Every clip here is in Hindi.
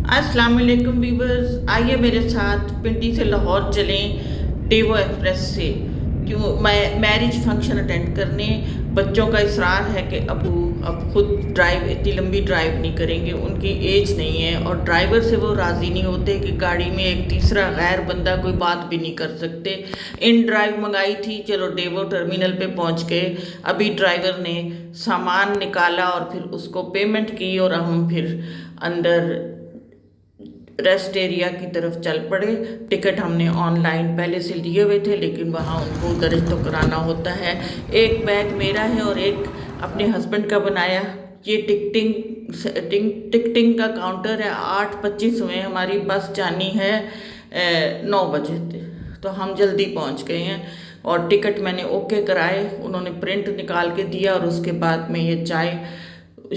अस्सलाम वालेकुम व्यूवर्स, आइए मेरे साथ पिंडी से लाहौर चलें डेवो एक्सप्रेस से। क्यों मैं मैरिज फंक्शन अटेंड करने। बच्चों का इसरार है कि अबू अब खुद ड्राइव इतनी लंबी ड्राइव नहीं करेंगे, उनकी एज नहीं है और ड्राइवर से वो राज़ी नहीं होते कि गाड़ी में एक तीसरा गैर बंदा कोई बात भी नहीं कर सकते। इन ड्राइव मंगाई थी, चलो डेवो टर्मिनल पे पहुंच गए। अभी ड्राइवर ने सामान निकाला और फिर उसको पेमेंट की और हम फिर अंदर रेस्ट एरिया की तरफ चल पड़े। टिकट हमने ऑनलाइन पहले से लिए हुए थे, लेकिन वहाँ उनको दर्ज तो कराना होता है। एक बैग मेरा है और एक अपने हस्बैंड का बनाया। ये टिकटिंग का काउंटर है। 8:25 हुए, हमारी बस जानी है 9 बजे तो हम जल्दी पहुँच गए हैं। और टिकट मैंने ओके कराए, उन्होंने प्रिंट निकाल के दिया और उसके बाद में ये चाय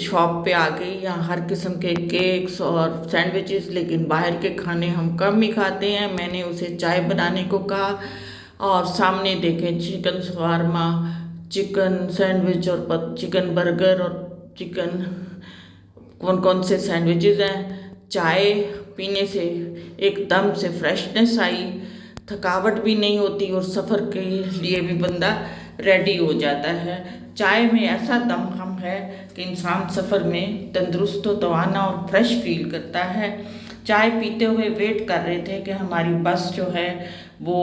शॉप पे आ गई। यहाँ हर किस्म के केक्स और सैंडविचेस, लेकिन बाहर के खाने हम कम ही खाते हैं। मैंने उसे चाय बनाने को कहा और सामने देखें चिकन शवारमा, चिकन सैंडविच और चिकन बर्गर और चिकन कौन कौन से सैंडविचेस हैं। चाय पीने से एकदम से फ्रेशनेस आई, थकावट भी नहीं होती और सफ़र के लिए भी बंदा रेडी हो जाता है। चाय में ऐसा दमखम है कि इंसान सफ़र में तंदुरुस्त तो तवाना और फ्रेश फील करता है। चाय पीते हुए वेट कर रहे थे कि हमारी बस जो है वो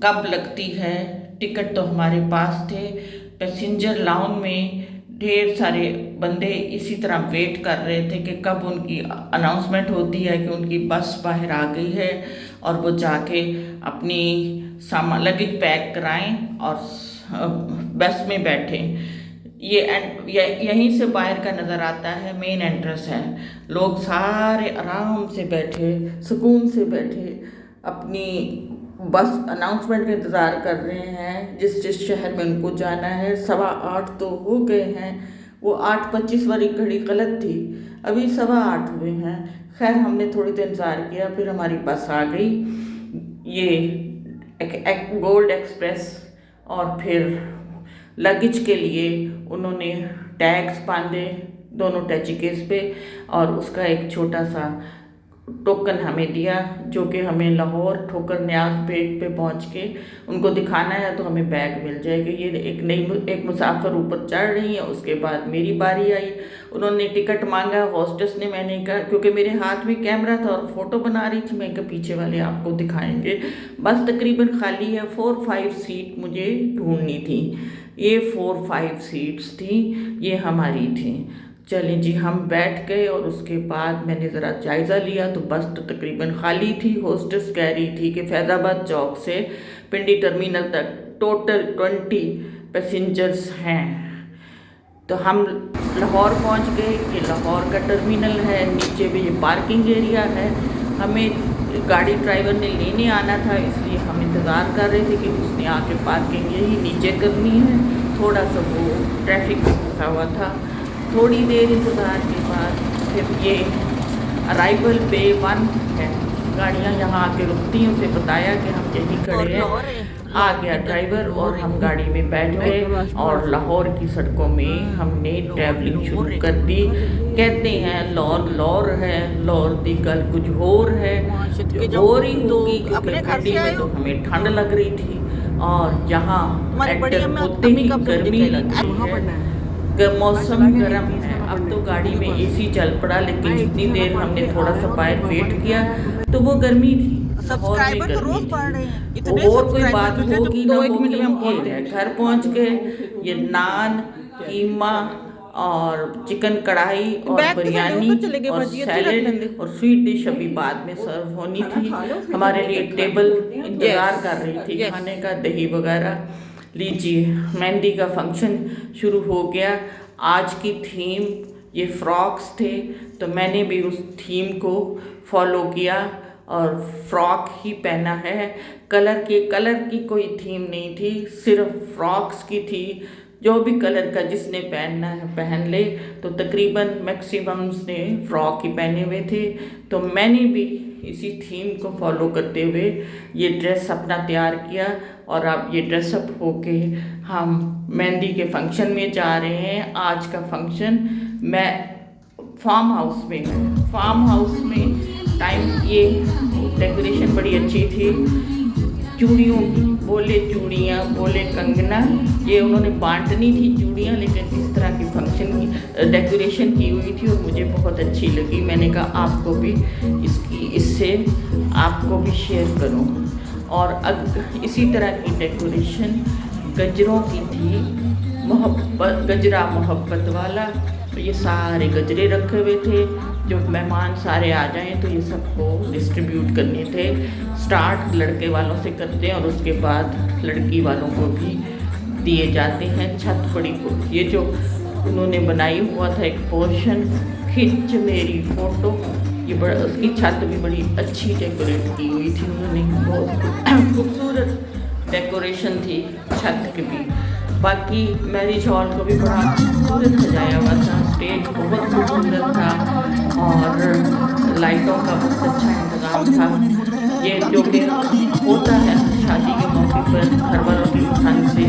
कब लगती है। टिकट तो हमारे पास थे। पैसेंजर लाउंज में ढेर सारे बंदे इसी तरह वेट कर रहे थे कि कब उनकी अनाउंसमेंट होती है कि उनकी बस बाहर आ गई है और वो जाके अपनी सामान लगेज पैक कराएं और बस में बैठें। यहीं से बाहर का नज़र आता है, मेन एंट्रेंस है। लोग सारे आराम से बैठे, सुकून से बैठे अपनी बस अनाउंसमेंट का इंतज़ार कर रहे हैं जिस जिस शहर में उनको जाना है। 7:15 तो हो गए हैं। वो 8:25 वाली घड़ी गलत थी, अभी 8:15 हुए हैं। खैर हमने थोड़ी देर इंतज़ार किया, फिर हमारी बस आ गई, ये गोल्ड एक्सप्रेस। और फिर लगेज के लिए उन्होंने टैग्स बांधे दोनों टैचिकेस पे और उसका एक छोटा सा टोकन हमें दिया, जो कि हमें लाहौर ठोकर न्याज पेट पे पहुंच के उनको दिखाना है तो हमें बैग मिल जाएगा। ये एक मुसाफिर ऊपर चढ़ रही है। उसके बाद मेरी बारी आई, उन्होंने टिकट मांगा हॉस्टेस ने। मैंने कहा, क्योंकि मेरे हाथ में कैमरा था और फोटो बना रही थी, मैं कहा पीछे वाले आपको दिखाएंगे। बस तकरीबन खाली है, 4-5 सीट मुझे ढूंढनी थी। ये 4-5 सीट्स थी, ये हमारी थी। चलें जी, हम बैठ गए और उसके बाद मैंने ज़रा जायज़ा लिया तो बस तो तकरीबन खाली थी। होस्टेस कह रही थी कि फैज़ाबाद चौक से पिंडी टर्मिनल तक टोटल 20 पैसेंजर्स हैं। तो हम लाहौर पहुंच गए। ये लाहौर का टर्मिनल है, नीचे भी ये पार्किंग एरिया है। हमें गाड़ी ड्राइवर ने लेने आना था, इसलिए हम इंतज़ार कर रहे थे कि उसने आके पार्किंग यही नीचे करनी है। थोड़ा सा वो ट्रैफिक फंसा हुआ था। थोड़ी देर इंतज़ार के बाद फिर ये अराइवल पे 1 है, गाड़ियाँ यहाँ आके रुकती हैं। उसे बताया कि हम यहीं खड़े हैं। आ गया ड्राइवर और हम गाड़ी में बैठ गए और लाहौर की सड़कों में हमने ट्रैवलिंग शुरू कर दी। कहते हैं लाहौर है, लाहौर दी गल कुछ होर है, और ही होगी क्योंकि ठंडी में तो हमें ठंड लग रही थी और यहाँ एंटर होते ही गर्मी लगती है। मौसम गर्म है। अब तो गाड़ी में एसी चल पड़ा, लेकिन जितनी देर हमने थोड़ा सा बाहर वेट किया तो वो गर्मी थी। सब्सक्राइबर तो रोज बढ़ रहे हैं, इतने और कोई बात होगी ना, 1 मिनट में हम पहुंच गए। घर पहुंच गए। ये नान, कीमा और चिकन कढ़ाई और बिरयानी और सैलेड और स्वीट डिश अभी बाद में सर्व होनी थी। हमारे लिए टेबल इंतजार कर रही थी खाने का, दही वगैरह। लीजिए, मेहंदी का फंक्शन शुरू हो गया। आज की थीम ये फ्रॉक्स थे, तो मैंने भी उस थीम को फॉलो किया और फ्रॉक ही पहना है। कलर की कोई थीम नहीं थी, सिर्फ फ्रॉक्स की थी। जो भी कलर का जिसने पहनना है पहन ले। तो तकरीबन मैक्सिमम्स ने फ्रॉक ही पहने हुए थे, तो मैंने भी इसी थीम को फॉलो करते हुए ये ड्रेस अपना तैयार किया। और अब ये ड्रेसअप होके हम मेहंदी के फंक्शन में जा रहे हैं। आज का फंक्शन मैं फार्म हाउस में टाइम ये डेकोरेशन बड़ी अच्छी थी। चूड़ियों बोले चूड़ियाँ बोले कंगना, ये उन्होंने बांटनी थी चूड़ियाँ, लेकिन इस तरह की फंक्शन की डेकोरेशन की हुई थी और मुझे बहुत अच्छी लगी। मैंने कहा आपको भी इससे आपको भी शेयर करूं। और इसी तरह की डेकोरेशन गजरों की थी, गजरा मोहब्बत वाला। ये सारे गजरे रखे हुए थे, जो मेहमान सारे आ जाएं तो ये सबको डिस्ट्रीब्यूट करने थे। स्टार्ट लड़के वालों से करते हैं और उसके बाद लड़की वालों को भी दिए जाते हैं। छत बड़ी ये जो उन्होंने बनाई हुआ था एक पोर्शन, खिंच मेरी फ़ोटो, ये बड़ा उसकी छत भी बड़ी अच्छी डेकोरेट की हुई थी उन्होंने, बहुत खूबसूरत डेकोरेशन थी छत की भी। बाकी मैरिज हॉल को भी बड़ा खूबसूरत सजाया हुआ था, स्टेज बहुत खूबसूरत था और लाइटों का बहुत अच्छा इंतज़ाम था। ये जो कि होता है शादी के मौके पर घर वालों की पसंद से,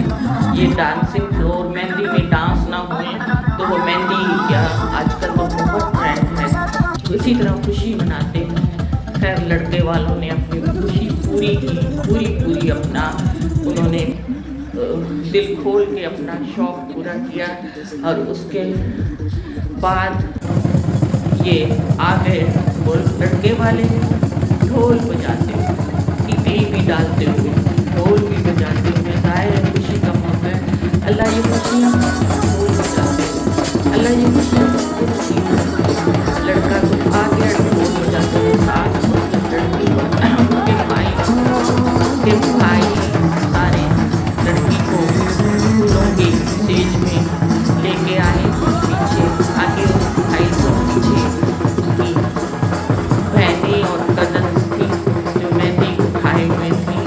ये डांसिंग फ्लोर, मेहंदी में डांस ना हुए तो वो मेहंदी या आजकल तो बहुत ट्रेंड है, इसी तरह खुशी मनाते हैं। खैर लड़के वालों ने अपनी खुशी पूरी की, पूरी अपना उन्होंने दिल खोल के अपना शौक़ पूरा किया। और उसके बाद ये आ गए वो लड़के वाले ढोल बजाते हुए, टिकली भी डालते हुए, ढोल भी बजाते हुए। ज़ाहिर है खुशी का मौका है, अल्लाह ये खुशियाँ ढोल बजाते हुए, अल्लाह ये खुशियाँ लड़का तो आ गया ढोल बजाते हुए, साथ लड़की उनके भाई सारे लड़की को फूलों के स्टेज में लेके आए, पीछे आगे भाई को पीछे उसकी बहनें और कजन्स थी जो मेहंदी उठाए हुए थी।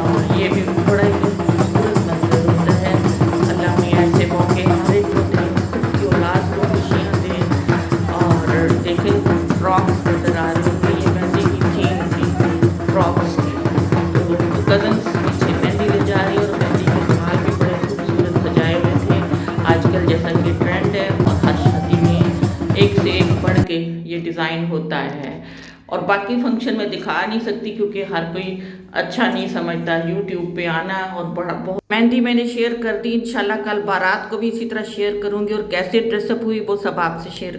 और ये भी बड़ा ही खूबसूरत मंजर होता है। अल्लाह में ऐसे मौके हर एक को दें, सबकी औलाद को खुशियाँ दें। और देखें फ्रॉक्स नजर आ रहे होंगे, ये मेहंदी की थीम थी फ्रॉक्स की, तो कजन्स पीछे मेहंदी ले जा रही और मेहंदी के बाल भी बड़े खूबसूरत सजाए हुए थे। आजकल जैसा कि ट्रेंड है और हर शादी में एक से एक बढ़ के ये डिज़ाइन होता है। और बाकी फंक्शन में दिखा नहीं सकती क्योंकि हर कोई अच्छा नहीं समझता यूट्यूब पे आना। और बड़ा बहुत मेहंदी मैंने शेयर कर दी, इंशाल्लाह कल बारात को भी इसी तरह शेयर करूँगी और कैसे ड्रेसअप हुई वो सब आपसे शेयर